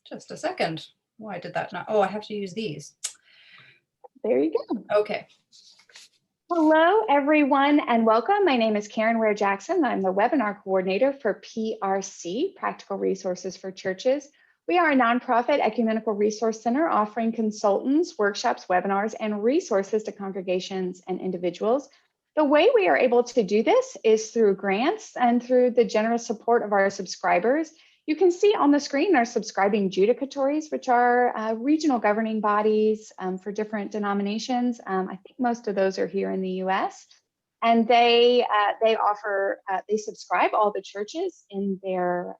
Just a second. Why did that not? Oh, I have to use these. There you go. Okay. Hello, everyone, and welcome. My name is Karen Ware-Jackson. I'm the webinar coordinator for PRC, Practical Resources for Churches. We are a nonprofit ecumenical resource center offering consultants, workshops, webinars, and resources to congregations and individuals. The way we are able to do this is through grants and through the generous support of our subscribers. You can see on the screen our subscribing judicatories, which are regional governing bodies for different denominations. I think most of those are here in the US. And they subscribe all the churches in their,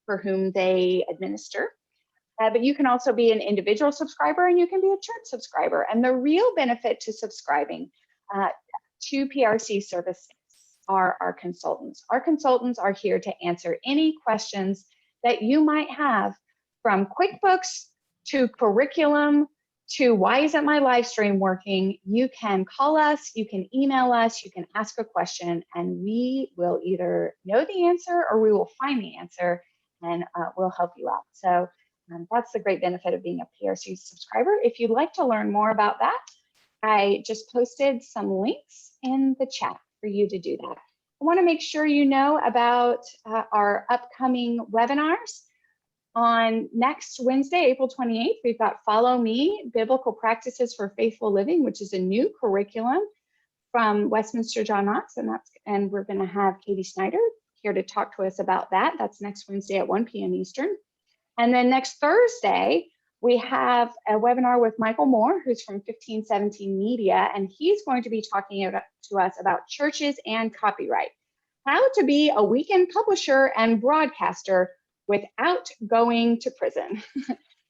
for whom they administer. But you can also be an individual subscriber and you can be a church subscriber. And the real benefit to subscribing to PRC services are our consultants. Our consultants are here to answer any questions that you might have, from QuickBooks to curriculum to why isn't my live stream working. You can call us, you can email us, you can ask a question, and we will either know the answer or we will find the answer and we'll help you out. So that's the great benefit of being a PRC subscriber. If you'd like to learn more about that, I just posted some links in the chat for you to do that. I want to make sure you know about our upcoming webinars. On next Wednesday, April 28th, we've got Follow Me, Biblical Practices for Faithful Living, which is a new curriculum from Westminster John Knox, and we're going to have Katie Snyder here to talk to us about that. That's next Wednesday at 1 p.m. Eastern. And then next Thursday, we have a webinar with Michael Moore, who's from 1517 Media, and he's going to be talking to us about churches and copyright, how to be a weekend publisher and broadcaster without going to prison.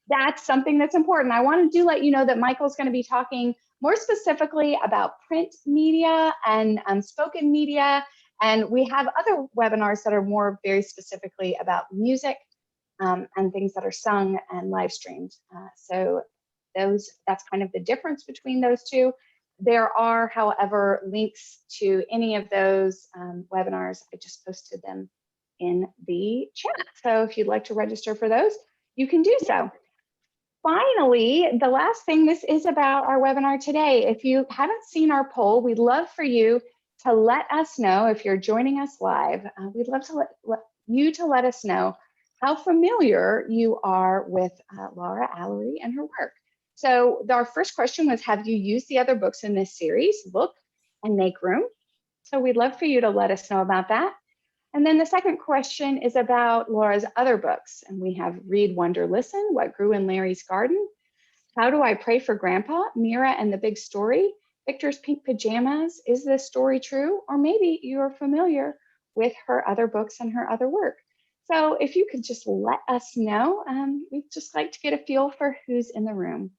That's something that's important. I wanted to let you know that Michael's going to be talking more specifically about print media and spoken media, and we have other webinars that are more very specifically about music and things that are sung and live streamed. So that's kind of the difference between those two. There are, however, links to any of those webinars. I just posted them in the chat. So if you'd like to register for those, you can do so. Finally, the last thing, this is about our webinar today. If you haven't seen our poll, we'd love for you to let us know if you're joining us live. We'd love to let us know how familiar you are with Laura Allery and her work. So our first question was, have you used the other books in this series, Look and Make Room? So we'd love for you to let us know about that. And then the second question is about Laura's other books. And we have Read, Wonder, Listen, What Grew in Larry's Garden, How Do I Pray for Grandpa, Mira and the Big Story, Victor's Pink Pajamas, Is This Story True? Or maybe you're familiar with her other books and her other work. So if you could just let us know, we'd just like to get a feel for who's in the room.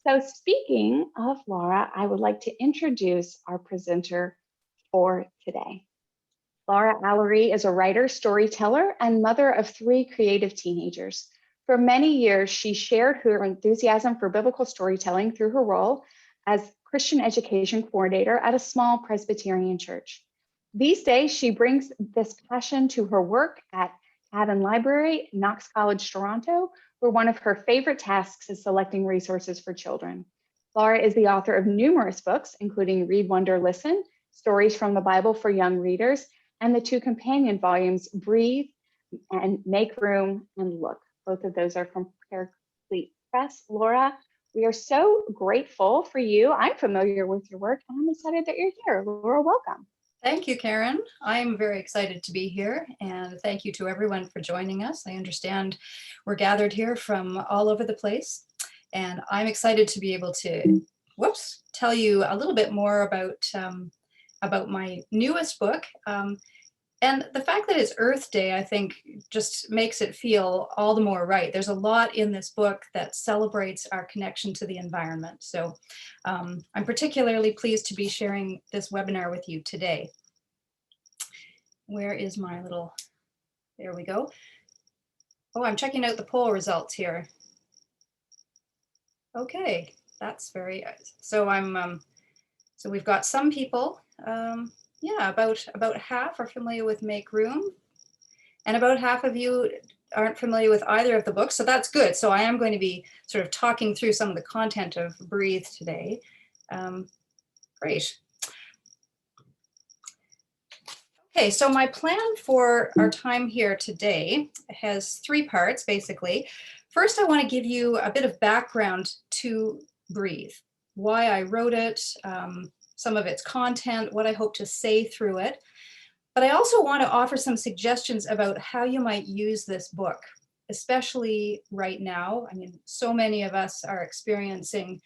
So speaking of Laura, I would like to introduce our presenter for today. Laura Allery is a writer, storyteller, and mother of 3 creative teenagers. For many years, she shared her enthusiasm for biblical storytelling through her role as Christian education coordinator at a small Presbyterian church. These days, she brings this passion to her work at Haddon Library, Knox College, Toronto, where one of her favorite tasks is selecting resources for children. Laura is the author of numerous books, including Read, Wonder, Listen, Stories from the Bible for Young Readers, and the 2 companion volumes, Breathe and Make Room and Look. Both of those are from Paraclete Press. Laura, we are so grateful for you. I'm familiar with your work, and I'm excited that you're here. Laura, welcome. Thank you, Karen. I'm very excited to be here, and thank you to everyone for joining us. I understand we're gathered here from all over the place, and I'm excited to be able to, tell you a little bit more about my newest book. And the fact that it's Earth Day, I think, just makes it feel all the more right. There's a lot in this book that celebrates our connection to the environment. So I'm particularly pleased to be sharing this webinar with you today. Where is my little, there we go. Oh, I'm checking out the poll results here. Okay, that's very, so so we've got some people, yeah, about half are familiar with Make Room, and about half of you aren't familiar with either of the books, so that's good. So I am going to be sort of talking through some of the content of Breathe today. Great. Okay, so my plan for our time here today has three parts, basically. First, I want to give you a bit of background to Breathe, why I wrote it, some of its content, what I hope to say through it. But I also want to offer some suggestions about how you might use this book, especially right now. I mean, so many of us are experiencing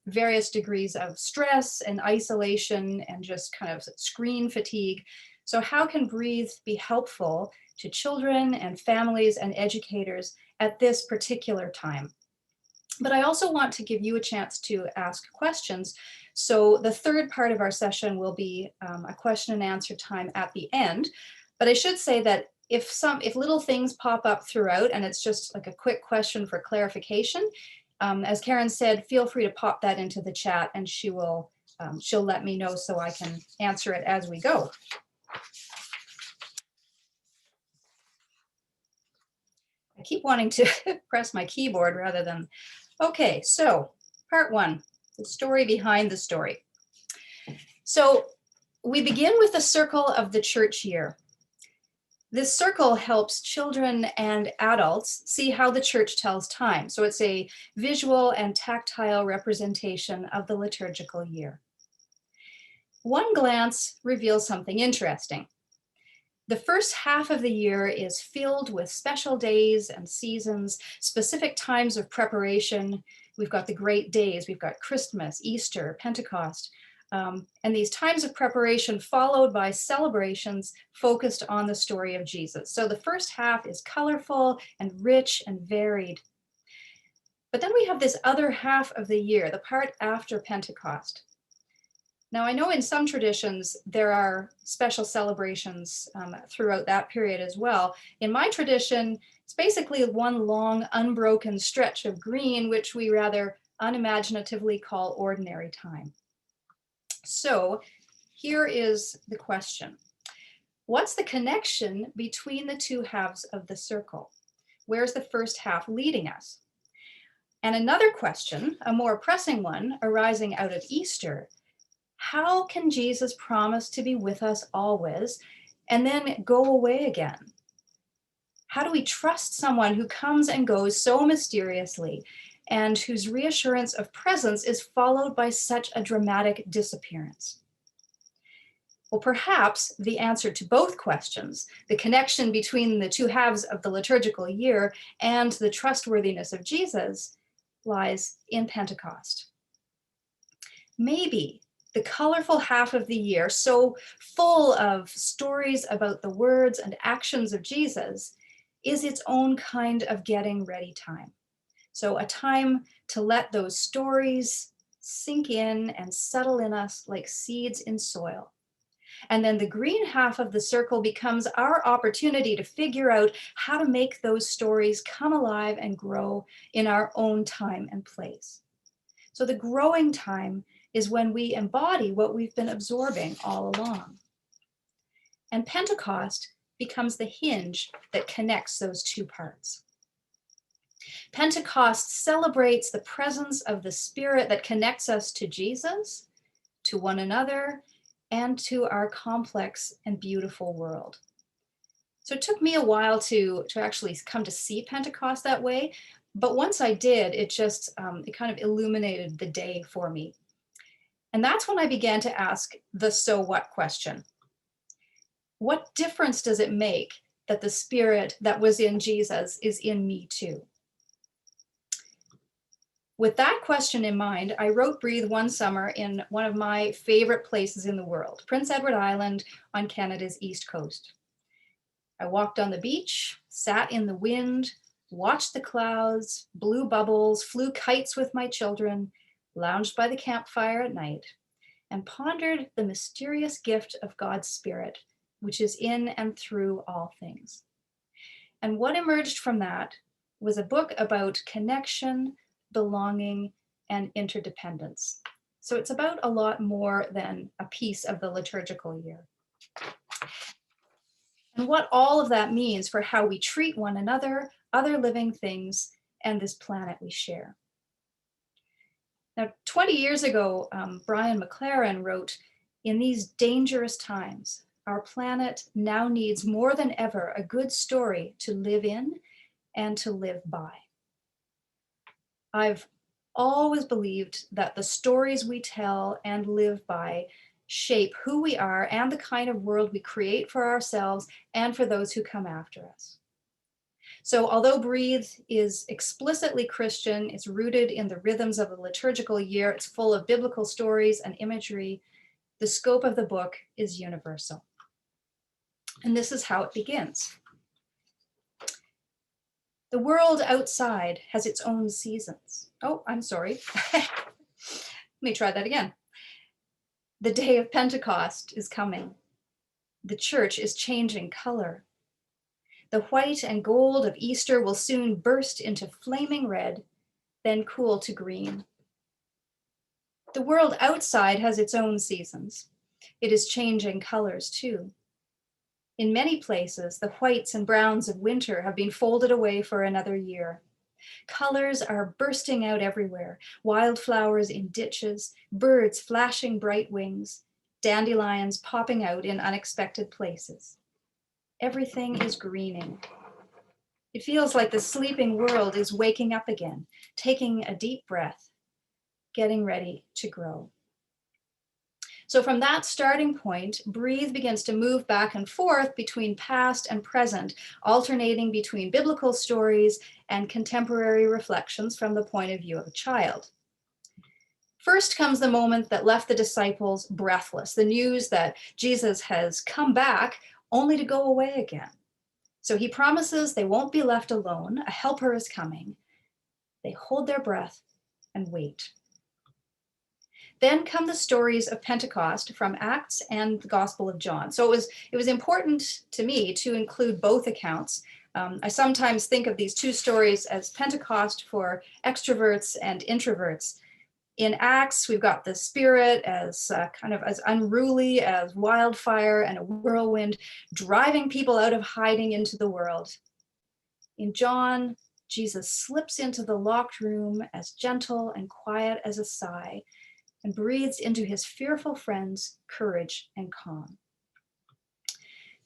various degrees of stress and isolation and just kind of screen fatigue. So how can Breathe be helpful to children and families and educators at this particular time? But I also want to give you a chance to ask questions. So the third part of our session will be a question and answer time at the end. But I should say that if little things pop up throughout and it's just like a quick question for clarification, as Karen said, feel free to pop that into the chat and she'll let me know so I can answer it as we go. I keep wanting to press my keyboard rather than, okay, so part one, the story behind the story. So we begin with the circle of the church year. This circle helps children and adults see how the church tells time. So it's a visual and tactile representation of the liturgical year. One glance reveals something interesting. The first half of the year is filled with special days and seasons, specific times of preparation. We've got the great days, we've got Christmas, Easter, Pentecost, and these times of preparation followed by celebrations focused on the story of Jesus. So the first half is colorful and rich and varied. But then we have this other half of the year, the part after Pentecost. Now, I know in some traditions there are special celebrations throughout that period as well. In my tradition, it's basically one long unbroken stretch of green, which we rather unimaginatively call ordinary time. So here is the question. What's the connection between the two halves of the circle? Where's the first half leading us? And another question, a more pressing one, arising out of Easter. How can Jesus promise to be with us always and then go away again? How do we trust someone who comes and goes so mysteriously and whose reassurance of presence is followed by such a dramatic disappearance? Well, perhaps the answer to both questions, the connection between the two halves of the liturgical year and the trustworthiness of Jesus, lies in Pentecost. Maybe the colorful half of the year, so full of stories about the words and actions of Jesus, is its own kind of getting ready time. So a time to let those stories sink in and settle in us like seeds in soil. And then the green half of the circle becomes our opportunity to figure out how to make those stories come alive and grow in our own time and place. So the growing time is when we embody what we've been absorbing all along. And Pentecost becomes the hinge that connects those two parts. Pentecost celebrates the presence of the Spirit that connects us to Jesus, to one another, and to our complex and beautiful world. So it took me a while to actually come to see Pentecost that way, but once I did, it kind of illuminated the day for me. And that's when I began to ask the so what question. What difference does it make that the Spirit that was in Jesus is in me too? With that question in mind, I wrote Breathe one summer in one of my favorite places in the world, Prince Edward Island on Canada's East Coast. I walked on the beach, sat in the wind, watched the clouds, blew bubbles, flew kites with my children, lounged by the campfire at night, and pondered the mysterious gift of God's Spirit, which is in and through all things. And what emerged from that was a book about connection, belonging, and interdependence. So it's about a lot more than a piece of the liturgical year. and what all of that means for how we treat one another, other living things, and this planet we share. Now, 20 years ago, Brian McLaren wrote, "In these dangerous times, our planet now needs more than ever a good story to live in and to live by." I've always believed that the stories we tell and live by shape who we are and the kind of world we create for ourselves and for those who come after us. So although Breathe is explicitly Christian, it's rooted in the rhythms of the liturgical year, it's full of biblical stories and imagery, the scope of the book is universal. And this is how it begins. The world outside has its own seasons. Oh, I'm sorry. Let me try that again. The day of Pentecost is coming. The church is changing color. The white and gold of Easter will soon burst into flaming red, then cool to green. The world outside has its own seasons. It is changing colors too. In many places, the whites and browns of winter have been folded away for another year. Colors are bursting out everywhere, wildflowers in ditches, birds flashing bright wings, dandelions popping out in unexpected places. Everything is greening. It feels like the sleeping world is waking up again, taking a deep breath, getting ready to grow. So from that starting point, Breathe begins to move back and forth between past and present, alternating between biblical stories and contemporary reflections from the point of view of a child. First comes the moment that left the disciples breathless, the news that Jesus has come back only to go away again. So he promises they won't be left alone. A helper is coming. They hold their breath and wait. Then come the stories of Pentecost from Acts and the Gospel of John. So it was important to me to include both accounts. I sometimes think of these two stories as Pentecost for extroverts and introverts. In Acts, we've got the Spirit as kind of as unruly as wildfire and a whirlwind, driving people out of hiding into the world. In John, Jesus slips into the locked room as gentle and quiet as a sigh, and breathes into his fearful friends courage and calm.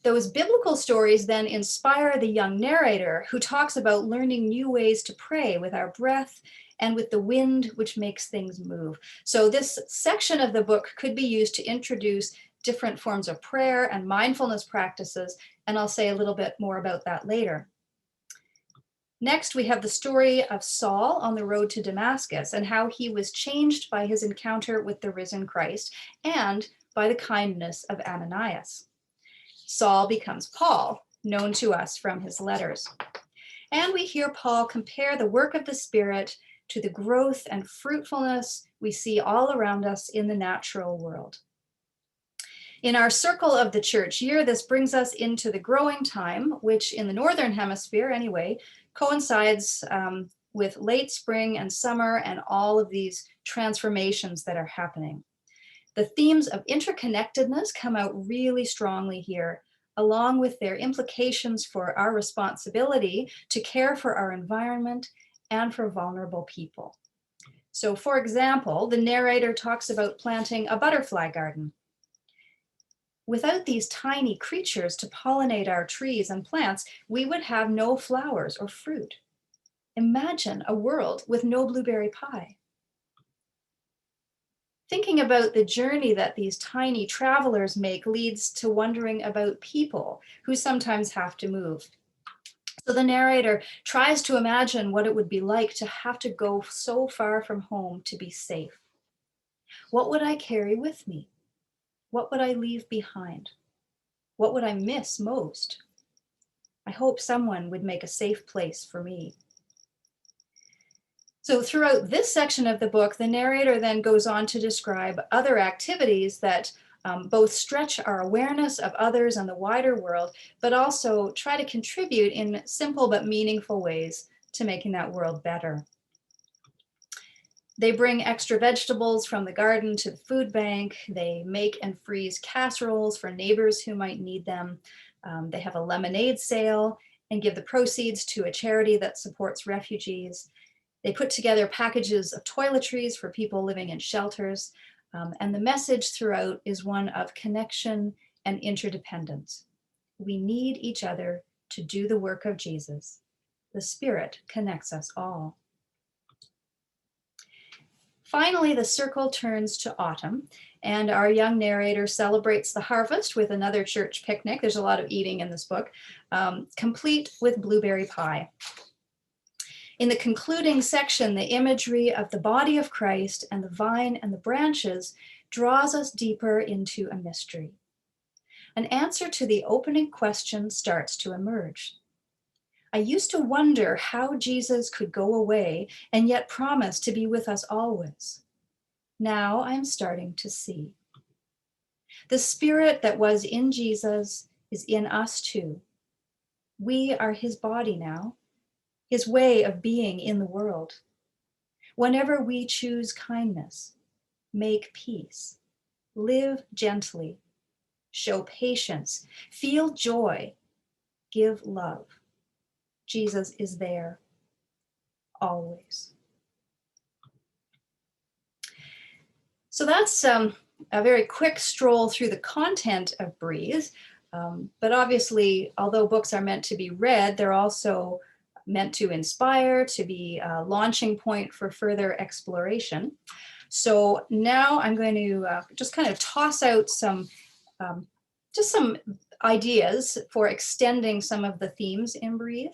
Those biblical stories then inspire the young narrator who talks about learning new ways to pray with our breath and with the wind which makes things move. So this section of the book could be used to introduce different forms of prayer and mindfulness practices, and I'll say a little bit more about that later. Next, we have the story of Saul on the road to Damascus and how he was changed by his encounter with the risen Christ and by the kindness of Ananias. Saul becomes Paul, known to us from his letters. And we hear Paul compare the work of the Spirit to the growth and fruitfulness we see all around us in the natural world. In our circle of the church year, this brings us into the growing time, which in the Northern Hemisphere anyway, coincides with late spring and summer and all of these transformations that are happening. The themes of interconnectedness come out really strongly here, along with their implications for our responsibility to care for our environment and for vulnerable people. So for example, the narrator talks about planting a butterfly garden. Without these tiny creatures to pollinate our trees and plants, we would have no flowers or fruit. Imagine a world with no blueberry pie. Thinking about the journey that these tiny travelers make leads to wondering about people who sometimes have to move. So the narrator tries to imagine what it would be like to have to go so far from home to be safe. What would I carry with me? What would I leave behind? What would I miss most? I hope someone would make a safe place for me. So throughout this section of the book, the narrator then goes on to describe other activities that both stretch our awareness of others and the wider world, but also try to contribute in simple but meaningful ways to making that world better. They bring extra vegetables from the garden to the food bank. They make and freeze casseroles for neighbors who might need them. They have a lemonade sale and give the proceeds to a charity that supports refugees. They put together packages of toiletries for people living in shelters. And the message throughout is one of connection and interdependence. We need each other to do the work of Jesus. The Spirit connects us all. Finally, the circle turns to autumn, and our young narrator celebrates the harvest with another church picnic. There's a lot of eating in this book, complete with blueberry pie. In the concluding section, the imagery of the body of Christ and the vine and the branches draws us deeper into a mystery. An answer to the opening question starts to emerge. I used to wonder how Jesus could go away and yet promise to be with us always. Now I'm starting to see. The Spirit that was in Jesus is in us too. We are his body now, his way of being in the world. Whenever we choose kindness, make peace, live gently, show patience, feel joy, give love. Jesus is there, always. So that's a very quick stroll through the content of Breathe. But obviously, although books are meant to be read, they're also meant to inspire, to be a launching point for further exploration. So now I'm going to just kind of toss out some ideas for extending some of the themes in Breathe.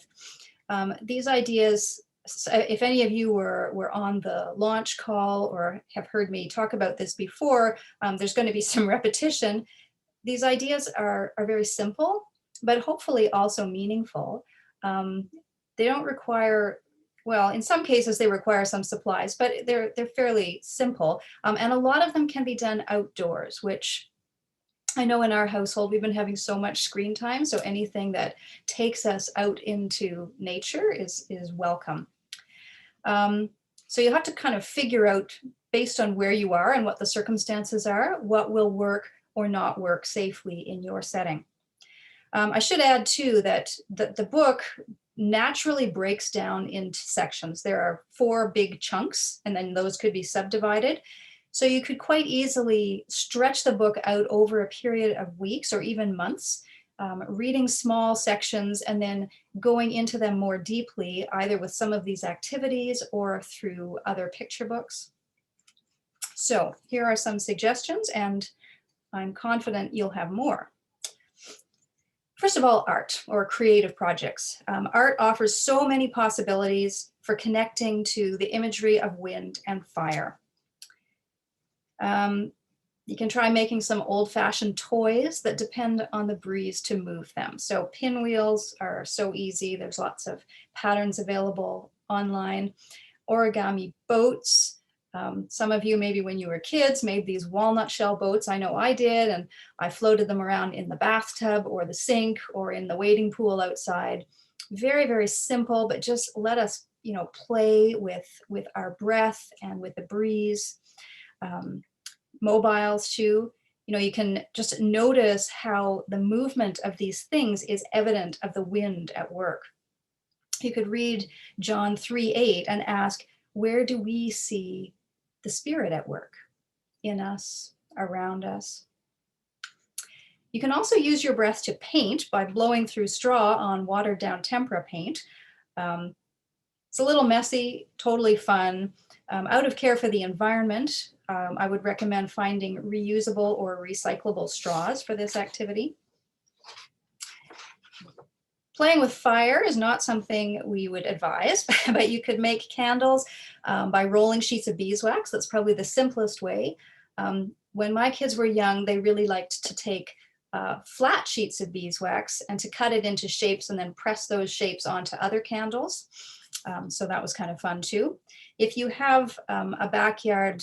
These ideas, if any of you were on the launch call or have heard me talk about this before, there's going to be some repetition. These ideas are very simple, but hopefully also meaningful. They don't require, well, in some cases they require some supplies, but they're fairly simple. And a lot of them can be done outdoors, which I know in our household, we've been having so much screen time. So anything that takes us out into nature is welcome. So you'll have to kind of figure out, based on where you are and what the circumstances are, what will work or not work safely in your setting. I should add too that the book naturally breaks down into sections. There are 4 big chunks, and then those could be subdivided. So you could quite easily stretch the book out over a period of weeks or even months, reading small sections and then going into them more deeply, either with some of these activities or through other picture books. So here are some suggestions, and I'm confident you'll have more. First of all, art or creative projects. Art offers so many possibilities for connecting to the imagery of wind and fire. You can try making some old-fashioned toys that depend on the breeze to move them. So pinwheels are so easy. There's lots of patterns available online. Origami boats. Some of you, maybe when you were kids, made these walnut shell boats. I know I did, and I floated them around in the bathtub or the sink or in the wading pool outside. Very, very simple, but just let us, play with our breath and with the breeze. Mobiles too. You can just notice how the movement of these things is evident of the wind at work. You could read John 3:8 and ask, where do we see the Spirit at work? In us, around us. You can also use your breath to paint by blowing through straw on watered down tempera paint. It's a little messy, totally fun. Out of care for the environment, I would recommend finding reusable or recyclable straws for this activity. Playing with fire is not something we would advise, but you could make candles by rolling sheets of beeswax. That's probably the simplest way. When my kids were young, they really liked to take flat sheets of beeswax and to cut it into shapes and then press those shapes onto other candles. So that was kind of fun too. If you have a backyard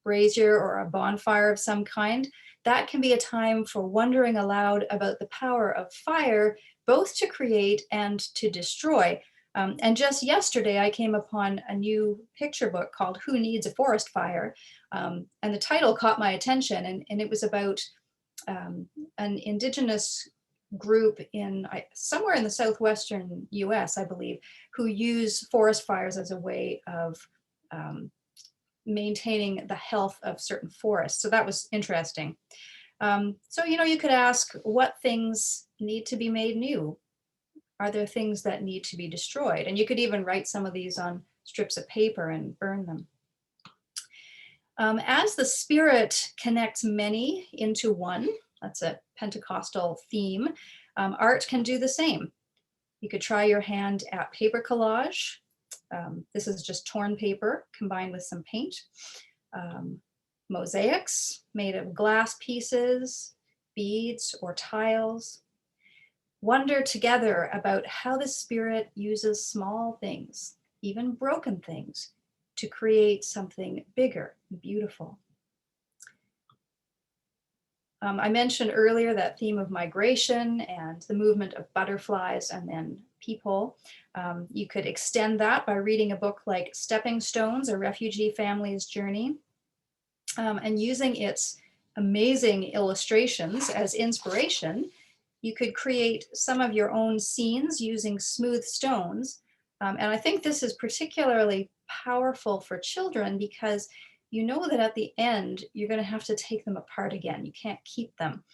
brazier or a bonfire of some kind, that can be a time for wondering aloud about the power of fire, both to create and to destroy. And just yesterday, I came upon a new picture book called Who Needs a Forest Fire? And the title caught my attention, and it was about an Indigenous group in somewhere in the southwestern US, I believe, who use forest fires as a way of maintaining the health of certain forests. So that was interesting. So, you could ask, what things need to be made new? Are there things that need to be destroyed? And you could even write some of these on strips of paper and burn them. As the Spirit connects many into one, that's a Pentecostal theme, art can do the same. You could try your hand at paper collage. This is just torn paper combined with some paint. Mosaics made of glass pieces, beads, or tiles. Wonder together about how the Spirit uses small things, even broken things, to create something bigger and beautiful. I mentioned earlier that theme of migration and the movement of butterflies and then people. You could extend that by reading a book like Stepping Stones, A Refugee Family's Journey, and using its amazing illustrations as inspiration. You could create some of your own scenes using smooth stones. And I think this is particularly powerful for children because you know that at the end, you're going to have to take them apart again. You can't keep them.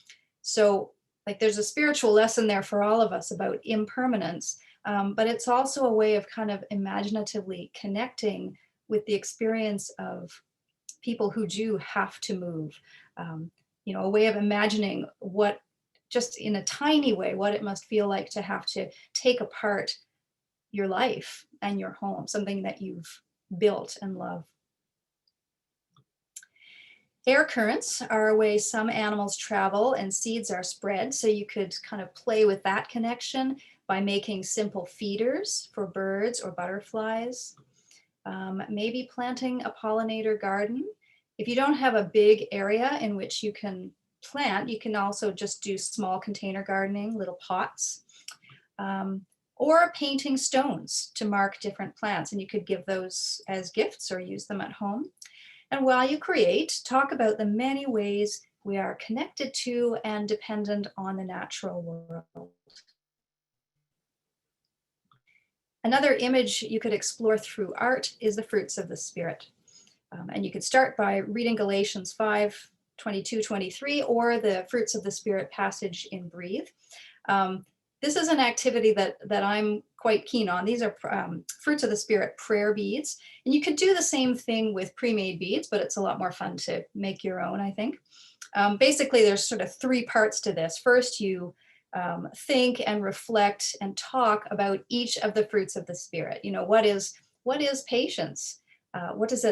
So like there's a spiritual lesson there for all of us about impermanence, but it's also a way of kind of imaginatively connecting with the experience of people who do have to move. A way of imagining what, just in a tiny way, what it must feel like to have to take apart your life and your home, something that you've built and love. Air currents are a way some animals travel and seeds are spread. So you could kind of play with that connection by making simple feeders for birds or butterflies. Maybe planting a pollinator garden. If you don't have a big area in which you can plant, you can also just do small container gardening, little pots, or painting stones to mark different plants. And you could give those as gifts or use them at home. And while you create, talk about the many ways we are connected to and dependent on the natural world. Another image you could explore through art is the fruits of the Spirit. And you could start by reading Galatians 5, 22, 23, or the fruits of the Spirit passage in Breathe. This is an activity that I'm quite keen on. These are fruits of the Spirit prayer beads. And you could do the same thing with pre-made beads, but it's a lot more fun to make your own, I think. Basically, there's sort of three parts to this. First, you think and reflect and talk about each of the fruits of the Spirit. What is patience? What does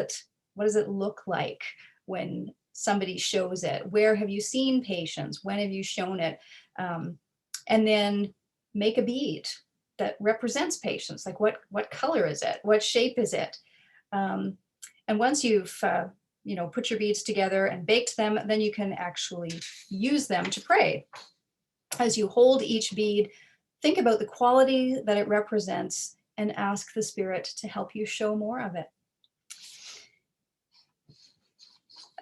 it look like when somebody shows it? Where have you seen patience? When have you shown it? And then make a bead that represents patience. Like what color is it? What shape is it? And once you've put your beads together and baked them, then you can actually use them to pray. As you hold each bead, think about the quality that it represents and ask the Spirit to help you show more of it.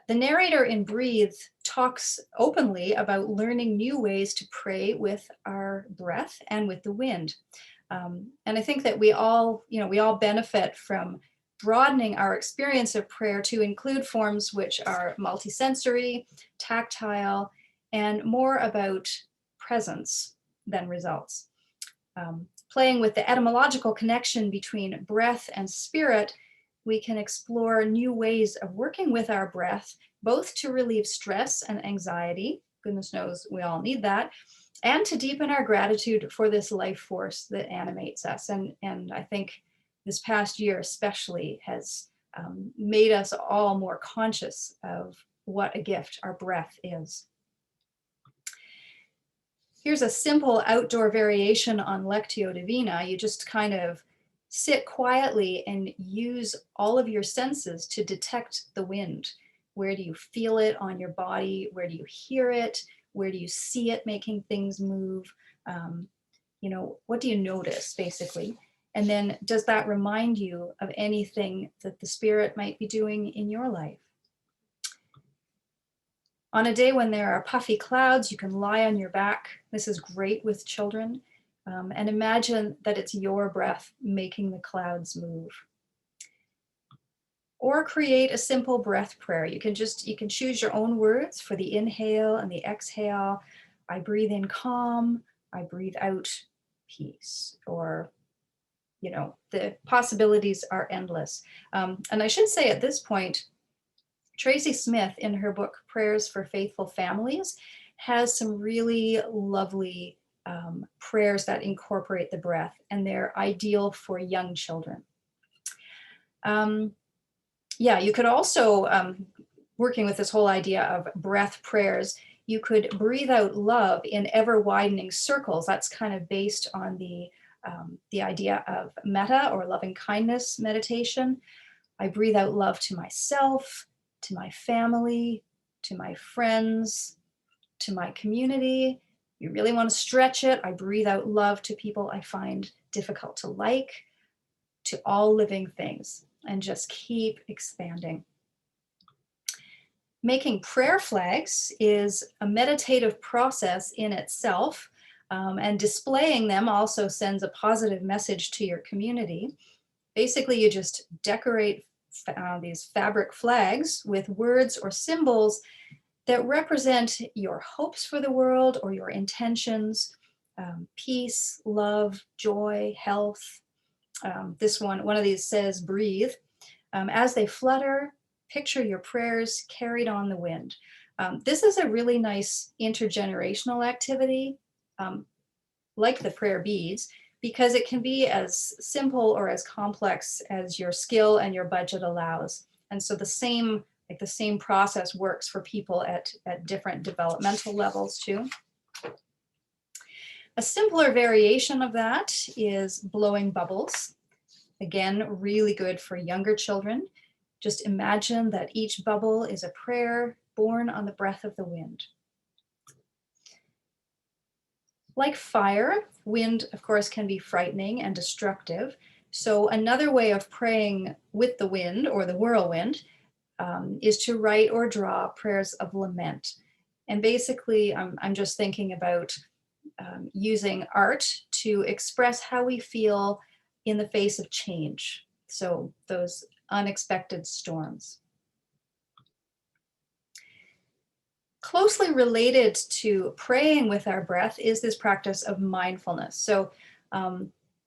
The narrator in Breathe talks openly about learning new ways to pray with our breath and with the wind. And I think that we all benefit from broadening our experience of prayer to include forms which are multisensory, tactile, and more about presence than results. Playing with the etymological connection between breath and spirit, we can explore new ways of working with our breath, both to relieve stress and anxiety, goodness knows we all need that, and to deepen our gratitude for this life force that animates us. And I think this past year especially has made us all more conscious of what a gift our breath is. Here's a simple outdoor variation on Lectio Divina. You just kind of sit quietly and use all of your senses to detect the wind. Where do you feel it on your body? Where do you hear it? Where do you see it making things move? What do you notice, basically? And then does that remind you of anything that the Spirit might be doing in your life? On a day when there are puffy clouds, you can lie on your back. This is great with children. And imagine that it's your breath making the clouds move. Or create a simple breath prayer. You can choose your own words for the inhale and the exhale. I breathe in calm, I breathe out peace, or the possibilities are endless. And I should say at this point, Tracy Smith, in her book, Prayers for Faithful Families, has some really lovely prayers that incorporate the breath, and they're ideal for young children. Yeah, you could also, working with this whole idea of breath prayers, you could breathe out love in ever widening circles. That's kind of based on the idea of metta, or loving kindness meditation. I breathe out love to myself, to my family, to my friends, to my community. You really want to stretch it. I breathe out love to people I find difficult to like, to all living things, and just keep expanding. Making prayer flags is a meditative process in itself, and displaying them also sends a positive message to your community. Basically, you just decorate these fabric flags with words or symbols that represent your hopes for the world or your intentions, peace, love, joy, health. One of these says, breathe. As they flutter, picture your prayers carried on the wind. This is a really nice intergenerational activity, like the prayer beads, because it can be as simple or as complex as your skill and your budget allows. And so the same process works for people at different developmental levels too. A simpler variation of that is blowing bubbles. Again, really good for younger children. Just imagine that each bubble is a prayer born on the breath of the wind. Like fire, wind, of course, can be frightening and destructive. So another way of praying with the wind, or the whirlwind, is to write or draw prayers of lament. And basically, I'm just thinking about using art to express how we feel in the face of change. So those unexpected storms. Closely related to praying with our breath is this practice of mindfulness. So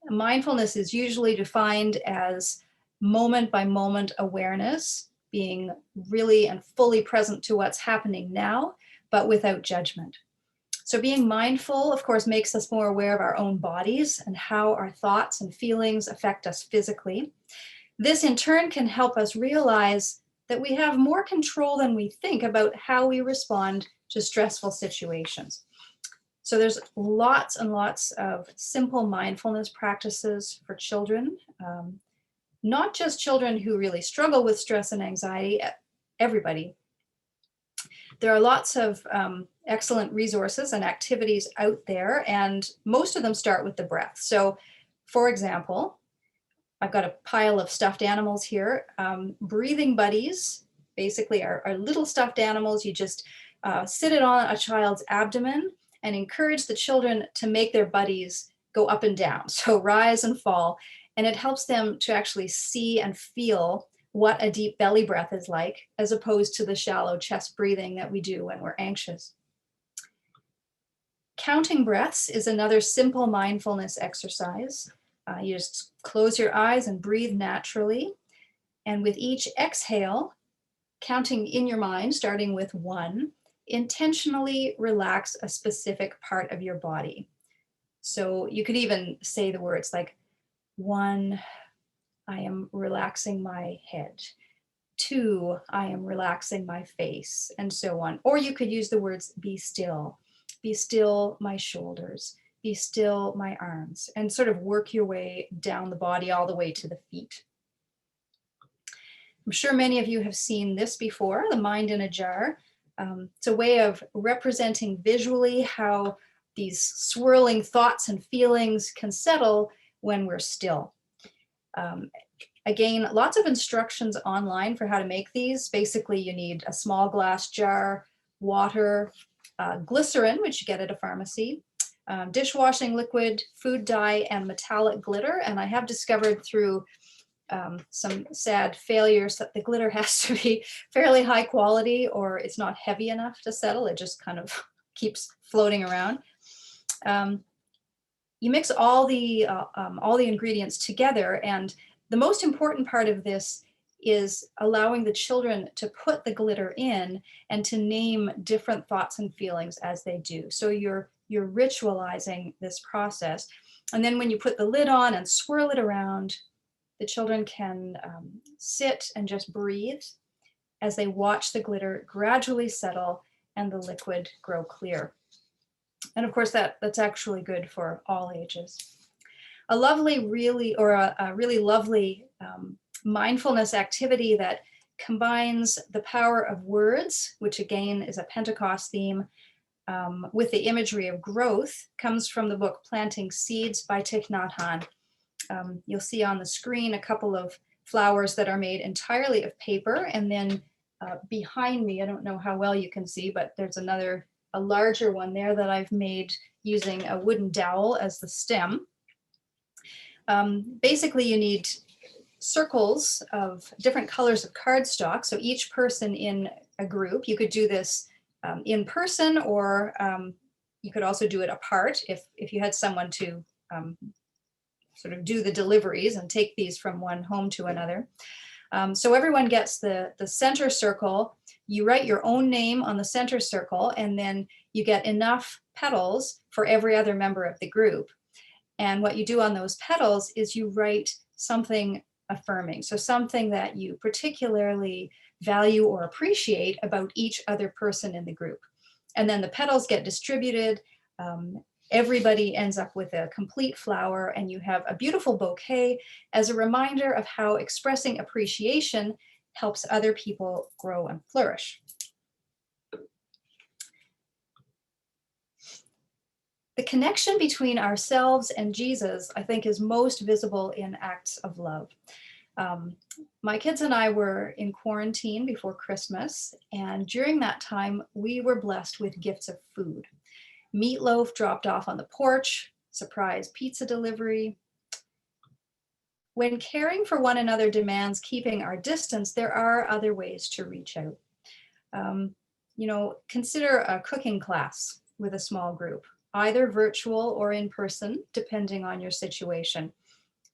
mindfulness is usually defined as moment by moment awareness, being really and fully present to what's happening now, but without judgment. So being mindful, of course, makes us more aware of our own bodies and how our thoughts and feelings affect us physically. This in turn can help us realize that we have more control than we think about how we respond to stressful situations. So there's lots and lots of simple mindfulness practices for children, not just children who really struggle with stress and anxiety, everybody. There are lots of excellent resources and activities out there, and most of them start with the breath. So, for example, I've got a pile of stuffed animals here. Breathing buddies basically are little stuffed animals. You just sit it on a child's abdomen and encourage the children to make their buddies go up and down, so rise and fall. And it helps them to actually see and feel what a deep belly breath is like, as opposed to the shallow chest breathing that we do when we're anxious. Counting breaths is another simple mindfulness exercise. You just close your eyes and breathe naturally. And with each exhale, counting in your mind, starting with 1, intentionally relax a specific part of your body. So you could even say the words like, 1, I am relaxing my head. 2, I am relaxing my face, and so on. Or you could use the words, be still my shoulders, be still my arms, and sort of work your way down the body all the way to the feet. I'm sure many of you have seen this before, the mind in a jar. It's a way of representing visually how these swirling thoughts and feelings can settle when we're still. Again, lots of instructions online for how to make these. Basically, you need a small glass jar, water, glycerin, which you get at a pharmacy, dishwashing liquid, food dye, and metallic glitter. And I have discovered through some sad failures that the glitter has to be fairly high quality, or it's not heavy enough to settle. It just kind of keeps floating around. You mix all the ingredients together, and the most important part of this is allowing the children to put the glitter in and to name different thoughts and feelings as they do. So you're ritualizing this process. And then when you put the lid on and swirl it around, the children can sit and just breathe as they watch the glitter gradually settle and the liquid grow clear. And of course, that's actually good for all ages. A really lovely mindfulness activity that combines the power of words, which again is a Pentecost theme, with the imagery of growth, comes from the book Planting Seeds by Thich Nhat Hanh. You'll see on the screen a couple of flowers that are made entirely of paper, and then behind me, I don't know how well you can see, but there's a larger one there that I've made using a wooden dowel as the stem. Basically, you need circles of different colors of cardstock. So each person in a group, you could do this in person, or you could also do it apart if you had someone to sort of do the deliveries and take these from one home to another. So everyone gets the center circle. You write your own name on the center circle, and then you get enough petals for every other member of the group. And what you do on those petals is you write something affirming. So something that you particularly value or appreciate about each other person in the group. And then the petals get distributed. Everybody ends up with a complete flower, and you have a beautiful bouquet as a reminder of how expressing appreciation helps other people grow and flourish. The connection between ourselves and Jesus, I think, is most visible in acts of love. My kids and I were in quarantine before Christmas, and during that time, we were blessed with gifts of food. Meatloaf dropped off on the porch, surprise pizza delivery. When caring for one another demands keeping our distance, there are other ways to reach out. Consider a cooking class with a small group, either virtual or in person, depending on your situation.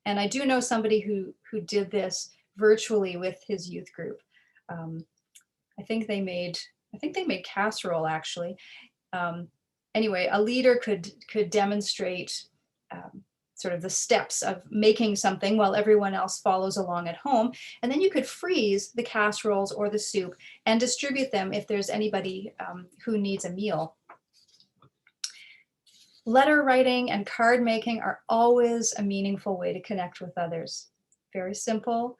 And I do know somebody who did this virtually with his youth group. I think they made casserole, actually. Anyway, a leader could demonstrate sort of the steps of making something while everyone else follows along at home. And then you could freeze the casseroles or the soup and distribute them if there's anybody who needs a meal. Letter writing and card making are always a meaningful way to connect with others. Very simple.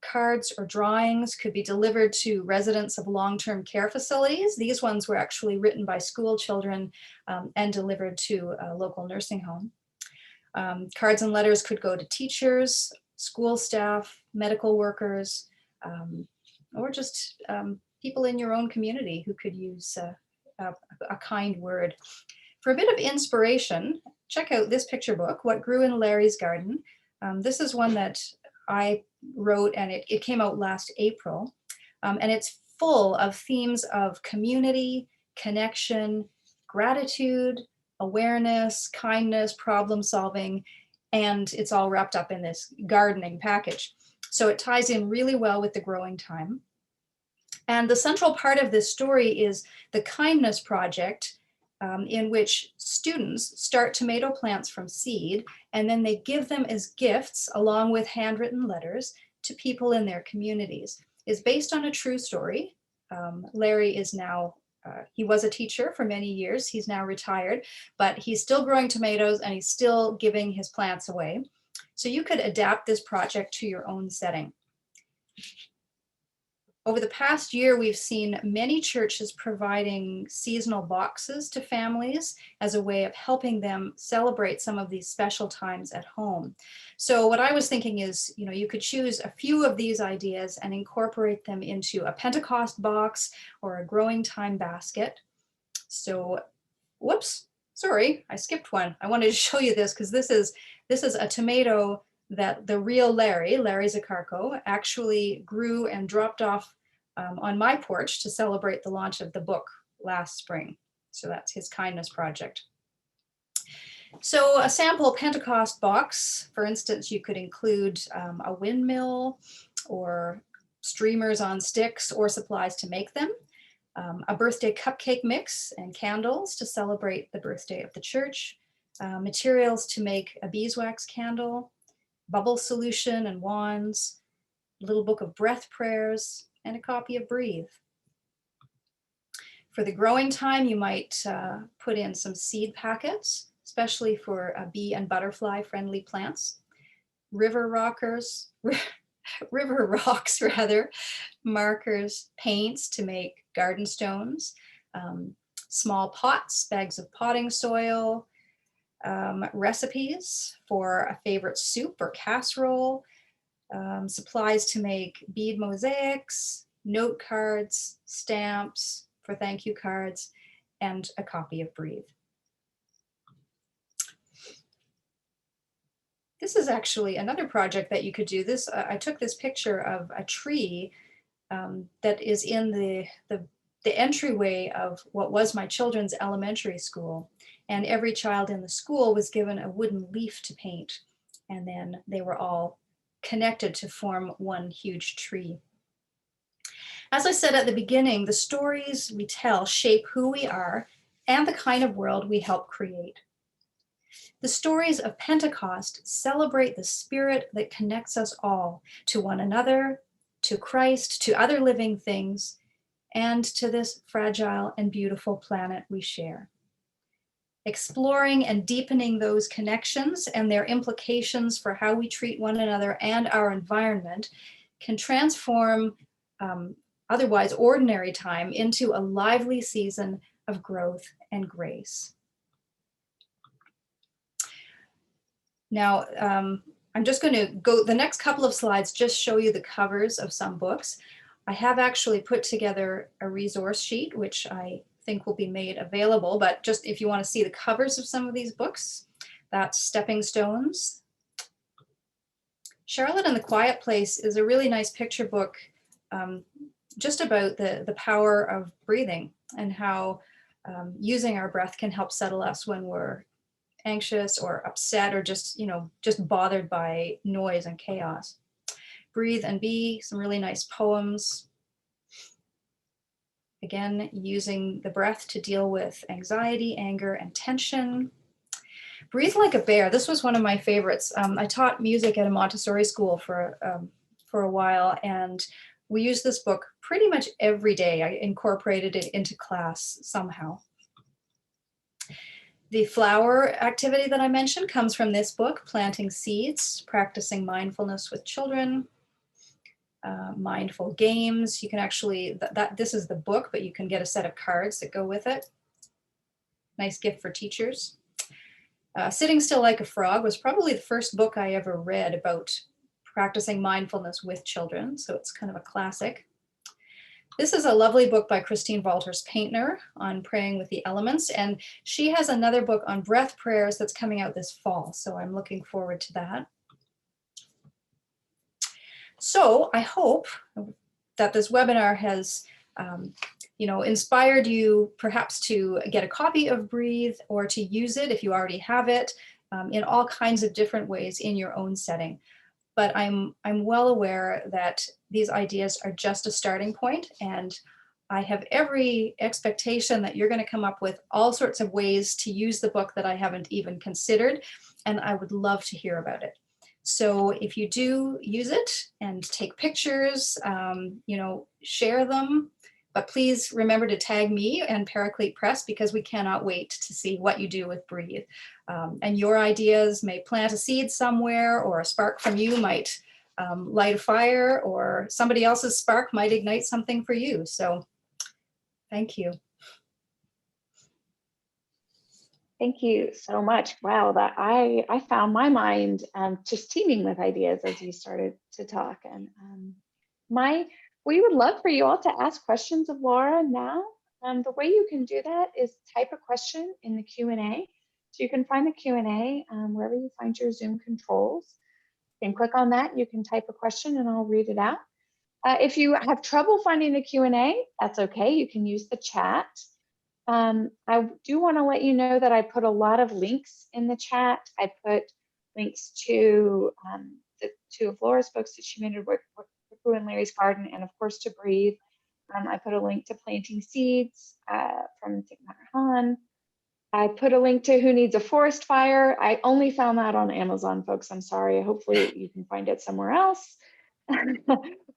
Cards or drawings could be delivered to residents of long-term care facilities. These ones were actually written by school children and delivered to a local nursing home. Cards and letters could go to teachers, school staff, medical workers, or just people in your own community who could use a kind word. For a bit of inspiration, check out this picture book, What Grew in Larry's Garden. This is one that I wrote, and it came out last April. And it's full of themes of community, connection, gratitude, awareness, kindness, problem solving, and it's all wrapped up in this gardening package. So it ties in really well with the growing time. And the central part of this story is the Kindness Project, in which students start tomato plants from seed, and then they give them as gifts along with handwritten letters to people in their communities. It's based on a true story. Larry is now, he was a teacher for many years. He's now retired, but he's still growing tomatoes and he's still giving his plants away. So you could adapt this project to your own setting. Over the past year, we've seen many churches providing seasonal boxes to families as a way of helping them celebrate some of these special times at home. So what I was thinking is, you could choose a few of these ideas and incorporate them into a Pentecost box or a growing time basket. So, whoops, sorry, I skipped one. I wanted to show you this because this is a tomato that the real Larry Zaccarco, actually grew and dropped off on my porch to celebrate the launch of the book last spring. So that's his kindness project. So a sample Pentecost box, for instance, you could include a windmill or streamers on sticks or supplies to make them, a birthday cupcake mix and candles to celebrate the birthday of the church, materials to make a beeswax candle, bubble solution and wands, a little book of breath prayers, and a copy of Breathe. For the growing time, you might put in some seed packets, especially for bee and butterfly friendly plants, river rocks, markers, paints to make garden stones, small pots, bags of potting soil, recipes for a favorite soup or casserole, supplies to make bead mosaics, note cards, stamps for thank you cards, and a copy of Breathe. This is actually another project that you could do. This I took this picture of a tree that is in the entryway of what was my children's elementary school. And every child in the school was given a wooden leaf to paint. And then they were all connected to form one huge tree. As I said at the beginning, the stories we tell shape who we are and the kind of world we help create. The stories of Pentecost celebrate the spirit that connects us all to one another, to Christ, to other living things, and to this fragile and beautiful planet we share. Exploring and deepening those connections and their implications for how we treat one another and our environment can transform otherwise ordinary time into a lively season of growth and grace. Now, I'm just going to go, the next couple of slides just show you the covers of some books. I have actually put together a resource sheet, which I think will be made available, but just if you want to see the covers of some of these books, that's Stepping Stones. Charlotte and the Quiet Place is a really nice picture book just about the power of breathing and how using our breath can help settle us when we're anxious or upset or just bothered by noise and chaos. Breathe and Be, some really nice poems. Again, using the breath to deal with anxiety, anger, and tension. Breathe Like a Bear. This was one of my favorites. I taught music at a Montessori school for a while, and we used this book pretty much every day. I incorporated it into class somehow. The flower activity that I mentioned comes from this book, Planting Seeds, Practicing Mindfulness with Children. Mindful games. You can actually, this is the book, but you can get a set of cards that go with it. Nice gift for teachers. Sitting Still Like a Frog was probably the first book I ever read about practicing mindfulness with children, so it's kind of a classic. This is a lovely book by Christine Walters Paintner on praying with the elements, and she has another book on breath prayers that's coming out this fall, so I'm looking forward to that. So I hope that this webinar has inspired you perhaps to get a copy of Breathe or to use it if you already have it in all kinds of different ways in your own setting. But I'm well aware that these ideas are just a starting point, and I have every expectation that you're going to come up with all sorts of ways to use the book that I haven't even considered, and I would love to hear about it. So if you do use it and take pictures, share them, but please remember to tag me and Paraclete Press because we cannot wait to see what you do with Breathe. And your ideas may plant a seed somewhere, or a spark from you might light a fire, or somebody else's spark might ignite something for you. So thank you. Thank you so much. Wow, that I found my mind just teeming with ideas as you started to talk. And we would love for you all to ask questions of Laura now. The way you can do that is type a question in the Q&A. So you can find the Q&A wherever you find your Zoom controls. You can click on that. You can type a question, and I'll read it out. If you have trouble finding the Q&A, that's okay. You can use the chat. I do want to let you know that I put a lot of links in the chat. I put links to the two of Laura's books that she made, Wickoo and Larry's Garden, and of course to Breathe. I put a link to Planting Seeds from Thich Nhat Hanh. I put a link to Who Needs a Forest Fire. I only found that on Amazon, folks. I'm sorry. Hopefully you can find it somewhere else.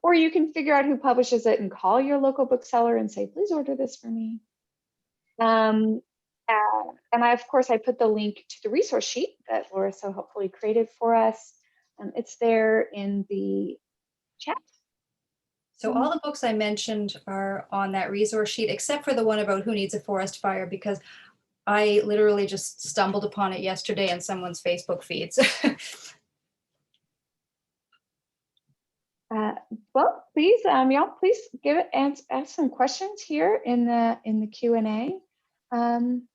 Or you can figure out who publishes it and call your local bookseller and say, please order this for me. And of course, I put the link to the resource sheet that Laura so helpfully created for us. It's there in the chat. So all the books I mentioned are on that resource sheet, except for the one about Who Needs a Forest Fire, because I literally just stumbled upon it yesterday in someone's Facebook feeds. Well, please, y'all, please give it ask some questions here in the Q&A. I'm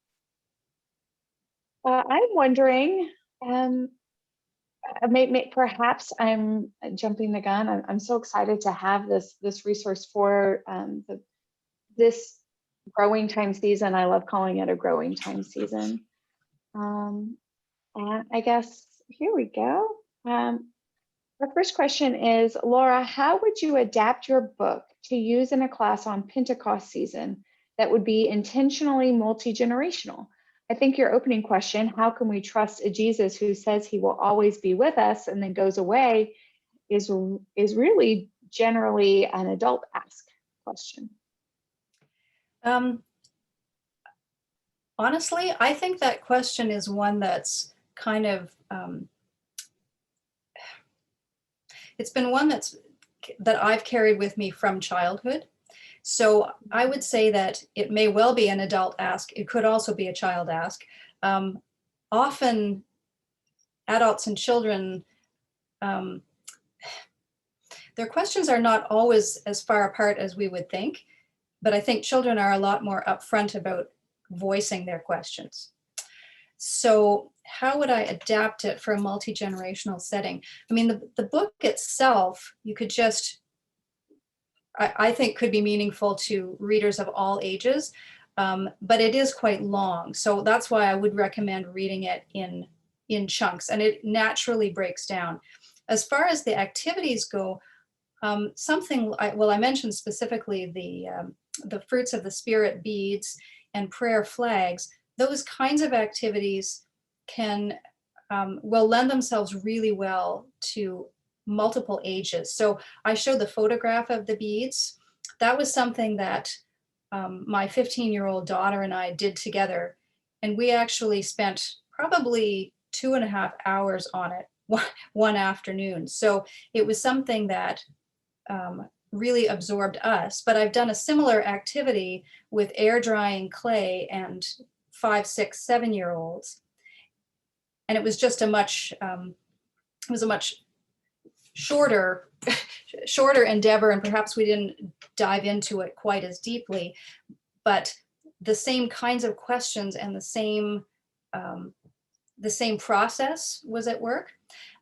wondering, perhaps I'm jumping the gun. I'm so excited to have this resource for this growing time season. I love calling it a growing time season. And I guess here we go. Our first question is, Laura, how would you adapt your book to use in a class on Pentecost season that would be intentionally multi-generational? I think your opening question, how can we trust a Jesus who says he will always be with us and then goes away, is really generally an adult ask question. Honestly, I think that question is one that's kind of, it's been one that I've carried with me from childhood. So I would say that it may well be an adult ask. It could also be a child ask. Often adults and children, their questions are not always as far apart as we would think, but I think children are a lot more upfront about voicing their questions. So how would I adapt it for a multi-generational setting? I mean, the book itself, you could just, I think could be meaningful to readers of all ages, but it is quite long. So that's why I would recommend reading it in chunks, and it naturally breaks down. As far as the activities go, I mentioned specifically the fruits of the spirit beads and prayer flags. Those kinds of activities will lend themselves really well to multiple ages. So I showed the photograph of the beads. That was something that my 15-year-old daughter and I did together. And we actually spent probably 2.5 hours on it one afternoon. So it was something that really absorbed us. But I've done a similar activity with air drying clay and 5, 6, 7-year-olds. And it was just a much shorter endeavor, and perhaps we didn't dive into it quite as deeply, but the same kinds of questions and the same process was at work.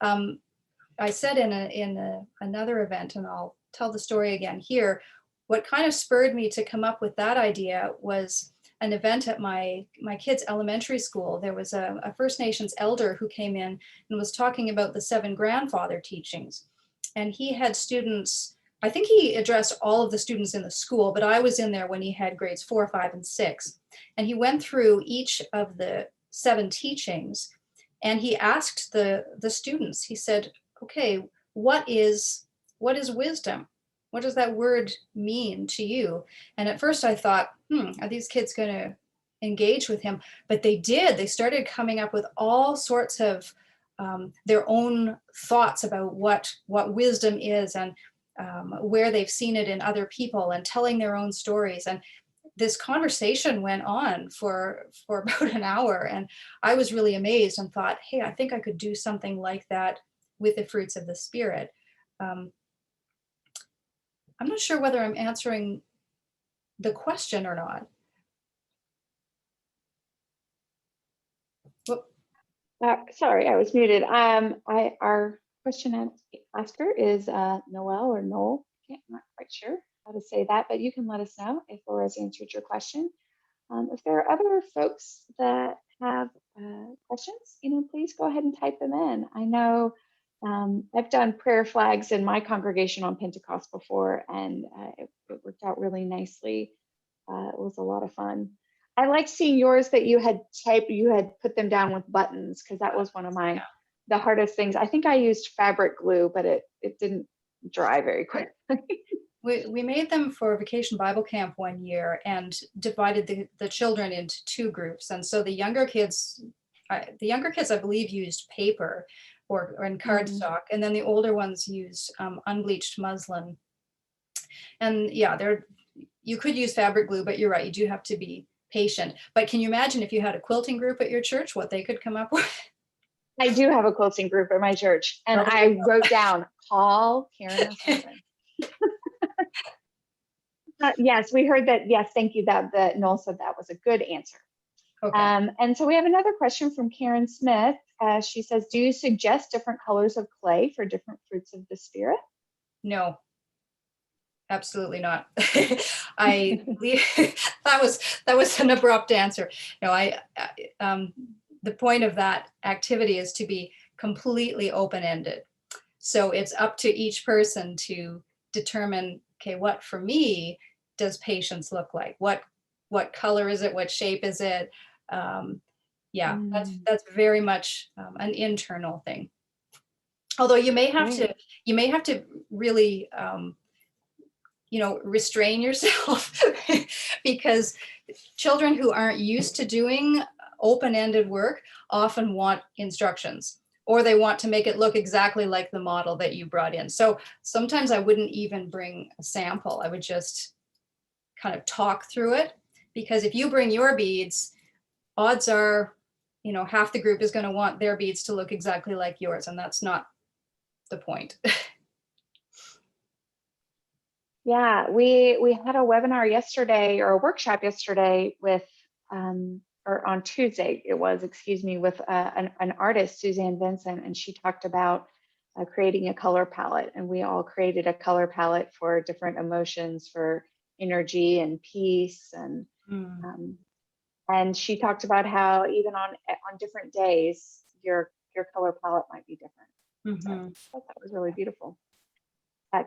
I said in another event, and I'll tell the story again here, what kind of spurred me to come up with that idea was an event at my kids' elementary school. There was a First Nations elder who came in and was talking about the 7 grandfather teachings. And he had students, I think he addressed all of the students in the school, but I was in there when he had grades 4, 5, and 6. And he went through each of the 7 teachings, and he asked the students, he said, okay, what is wisdom? What does that word mean to you? And at first I thought, are these kids going to engage with him? But they did. They started coming up with all sorts of their own thoughts about what wisdom is, and where they've seen it in other people, and telling their own stories. And this conversation went on for about an hour, and I was really amazed and thought, hey, I think I could do something like that with the fruits of the Spirit. I'm not sure whether I'm answering the question or not. Whoop. Sorry, I was muted. Our question asker is Noel or Noel. I'm not quite sure how to say that, but you can let us know if Laura's answered your question. If there are other folks that have questions, please go ahead and type them in. I know I've done prayer flags in my congregation on Pentecost before, and it worked out really nicely. It was a lot of fun. I like seeing yours that you had put them down with buttons, because that was one of the hardest things. I think I used fabric glue, but it didn't dry very quickly. We made them for Vacation Bible Camp one year, and divided the children into two groups. And so the younger kids, I believe, used paper or in cardstock, and then the older ones used unbleached muslin. And yeah, you could use fabric glue, but you're right, you do have to be patient. But can you imagine if you had a quilting group at your church, what they could come up with? I do have a quilting group at my church, and I wrote down, call Karen or something. Yes, we heard that. Yes, thank you. That Noel said that was a good answer. Okay. And so we have another question from Karen Smith. She says, do you suggest different colors of clay for different fruits of the Spirit? No, absolutely not. That was an abrupt answer. No, the point of that activity is to be completely open-ended. So it's up to each person to determine, okay, what for me does patience look like? What color is it? What shape is it? That's very much an internal thing. Although you may have to really restrain yourself because children who aren't used to doing open-ended work often want instructions, or they want to make it look exactly like the model that you brought in. So sometimes I wouldn't even bring a sample. I would just kind of talk through it, because if you bring your beads, odds are, half the group is going to want their beads to look exactly like yours, and that's not the point. Yeah, we had a webinar yesterday, or a workshop yesterday with, or on Tuesday it was, with an artist, Suzanne Vincent, and she talked about creating a color palette, and we all created a color palette for different emotions, for energy and peace, and she talked about how even on different days your color palette might be different. So I thought that was really beautiful.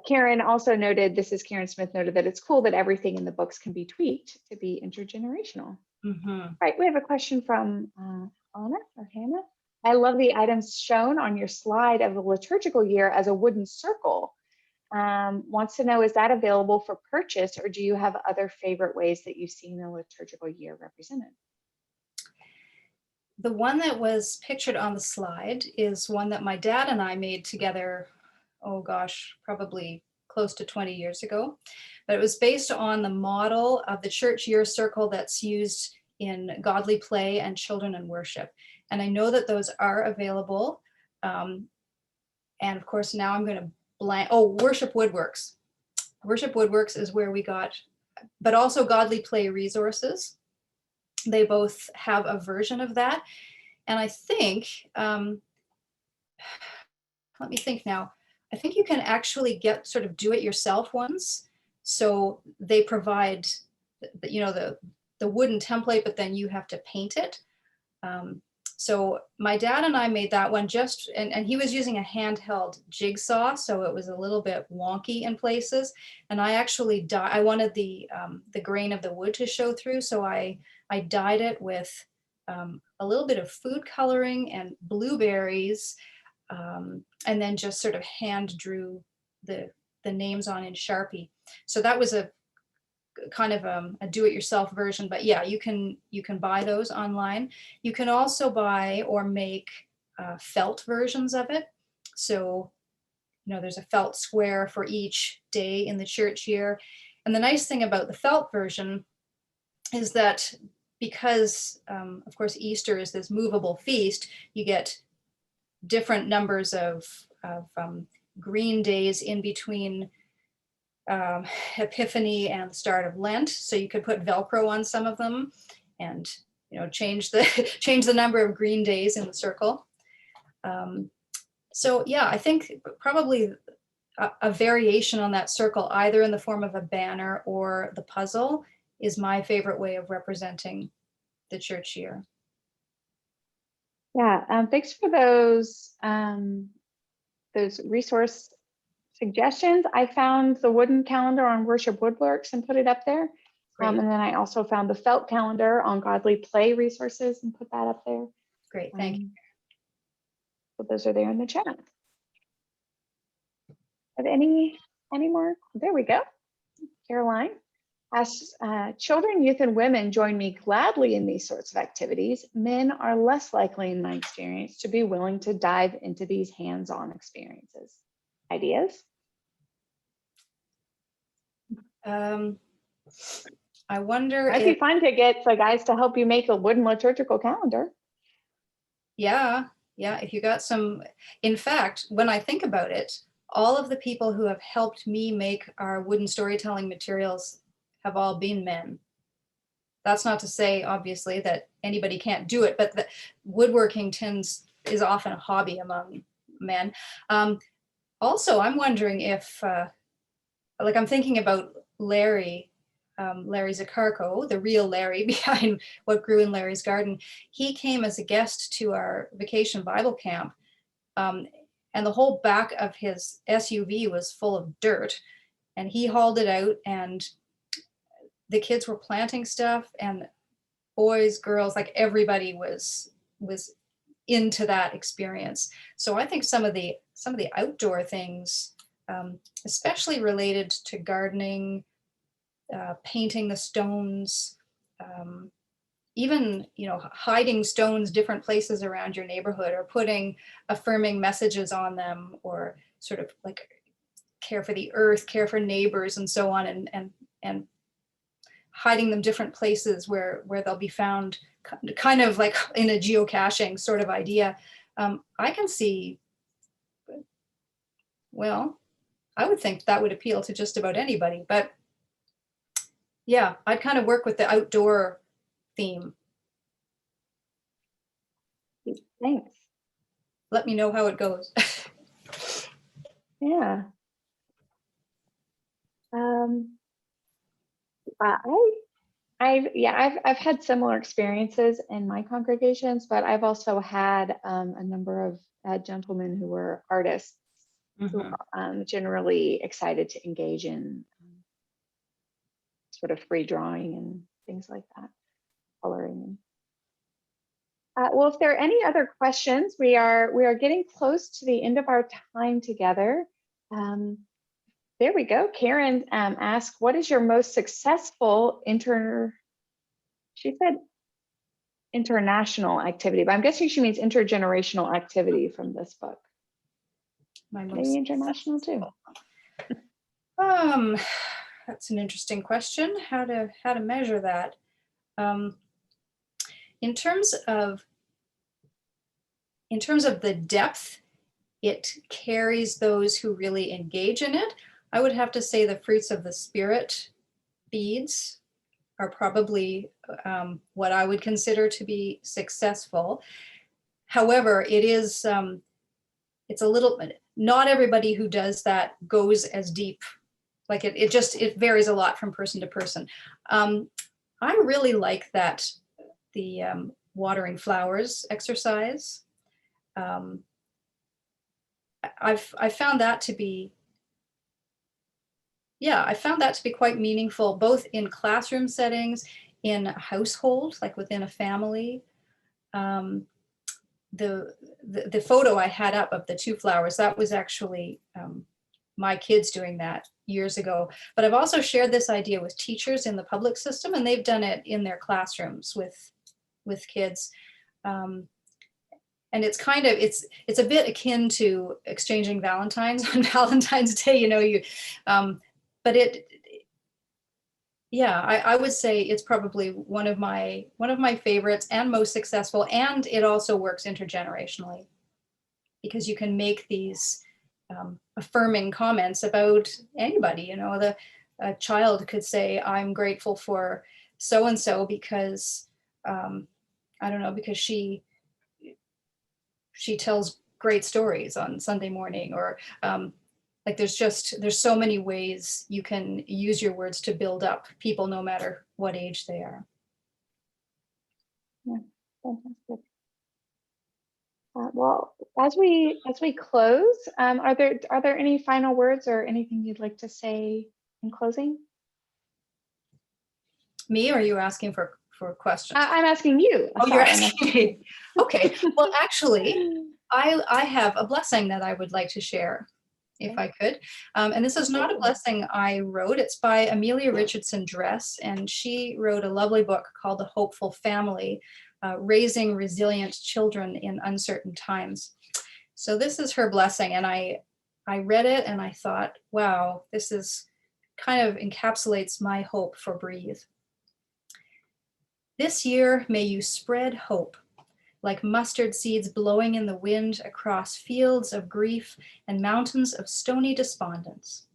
Karen also noted, this is Karen Smith, noted that it's cool that everything in the books can be tweaked to be intergenerational. Right, we have a question from Anna or Hannah. I love the items shown on your slide of the liturgical year as a wooden circle. Wants to know, is that available for purchase, or do you have other favorite ways that you've seen the liturgical year represented? The one that was pictured on the slide is one that my dad and I made together, oh gosh, probably close to 20 years ago. But it was based on the model of the church year circle that's used in godly play and children in worship. And I know that those are available. And of course, now I'm going to Worship Woodworks. Worship Woodworks is where we got, but also Godly Play Resources. They both have a version of that. And I think, let me think now. I think you can actually get sort of do-it-yourself ones. So they provide, the wooden template, but then you have to paint it. So my dad and I made that one and he was using a handheld jigsaw, so it was a little bit wonky in places. And I actually I wanted the grain of the wood to show through, so I dyed it with a little bit of food coloring and blueberries, and then just sort of hand drew the names on in Sharpie. So that was a kind of a do-it-yourself version, but yeah, you can buy those online. You can also buy or make felt versions of it. So, there's a felt square for each day in the church year. And the nice thing about the felt version is that because, of course, Easter is this movable feast, you get different numbers of green days in between Epiphany and the start of Lent. So you could put Velcro on some of them and change the number of green days in the circle. So yeah, I think probably a variation on that circle, either in the form of a banner or the puzzle, is my favorite way of representing the church year. Yeah, thanks for those resource suggestions. I found the wooden calendar on Worship Woodworks and put it up there. And then I also found the felt calendar on Godly Play resources and put that up there. Great, thank you. So those are there in the chat. Have any more? There we go. Caroline. As children, youth, and women join me gladly in these sorts of activities, men are less likely, in my experience, to be willing to dive into these hands-on experiences. Ideas? I wonder It'd be fun to get the guys to help you make a wooden liturgical calendar. Yeah, if you got some. In fact, when I think about it, all of the people who have helped me make our wooden storytelling materials have all been men. That's not to say, obviously, that anybody can't do it, but the woodworking is often a hobby among men. Also, I'm wondering if, I'm thinking about Larry Zakarko, the real Larry behind What Grew in Larry's Garden. He came as a guest to our vacation Bible camp, and the whole back of his SUV was full of dirt, and he hauled it out, and the kids were planting stuff, and boys, girls, like everybody was into that experience. So I think some of the outdoor things, especially related to gardening, painting the stones, even hiding stones different places around your neighborhood, or putting affirming messages on them, or sort of like care for the earth, care for neighbors, and so on, and hiding them different places where they'll be found, kind of like in a geocaching sort of idea. I can see, well, I would think that would appeal to just about anybody, but yeah, I'd kind of work with the outdoor theme. Thanks. Let me know how it goes. Yeah. I've had similar experiences in my congregations, but I've also had a number of gentlemen who were artists, who are generally excited to engage in sort of free drawing and things like that, coloring. Well, if there are any other questions, we are getting close to the end of our time together. There we go. Karen asked, what is your most successful she said international activity, but I'm guessing she means intergenerational activity from this book. Maybe international too. That's an interesting question. How to measure that? In terms of the depth it carries those who really engage in it, I would have to say the Fruits of the Spirit beads are probably what I would consider to be successful. However, it is, it's a little, not everybody who does that goes as deep. Like it varies a lot from person to person. I really like the watering flowers exercise. I found that to be, I found that to be quite meaningful, both in classroom settings, in a household, like within a family. The photo I had up of the two flowers, that was actually my kids doing that years ago. But I've also shared this idea with teachers in the public system, and they've done it in their classrooms with kids. and it's kind of, it's a bit akin to exchanging Valentines on Valentine's Day, but yeah, I would say it's probably one of my favorites and most successful, and it also works intergenerationally because you can make these affirming comments about anybody. A child could say, "I'm grateful for so and so because I don't know, because she tells great stories on Sunday morning," or like there's so many ways you can use your words to build up people no matter what age they are. Yeah, fantastic. Well, as we close, are there any final words or anything you'd like to say in closing? Me, or are you asking for questions? I'm asking you. Oh, you're Sorry, asking me. Okay. Well, actually, I have a blessing that I would like to share, if I could. And this is not a blessing I wrote. It's by Amelia Richardson Dress, and she wrote a lovely book called The Hopeful Family, Raising Resilient Children in Uncertain Times. So this is her blessing, and I read it and I thought, wow, this is kind of encapsulates my hope for Breathe. This year, may you spread hope, like mustard seeds blowing in the wind across fields of grief and mountains of stony despondence.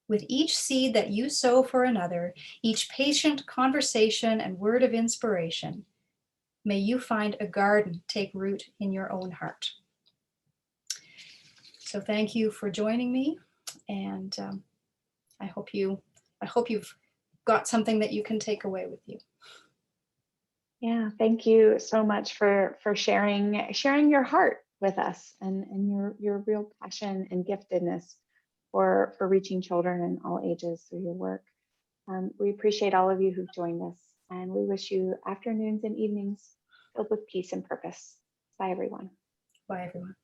With each seed that you sow for another, each patient conversation and word of inspiration, may you find a garden take root in your own heart. So thank you for joining me, and I hope you've got something that you can take away with you. Yeah, thank you so much for sharing your heart with us, and your real passion and giftedness for reaching children in all ages through your work. We appreciate all of you who've joined us, and we wish you afternoons and evenings filled with peace and purpose. Bye, everyone. Bye, everyone.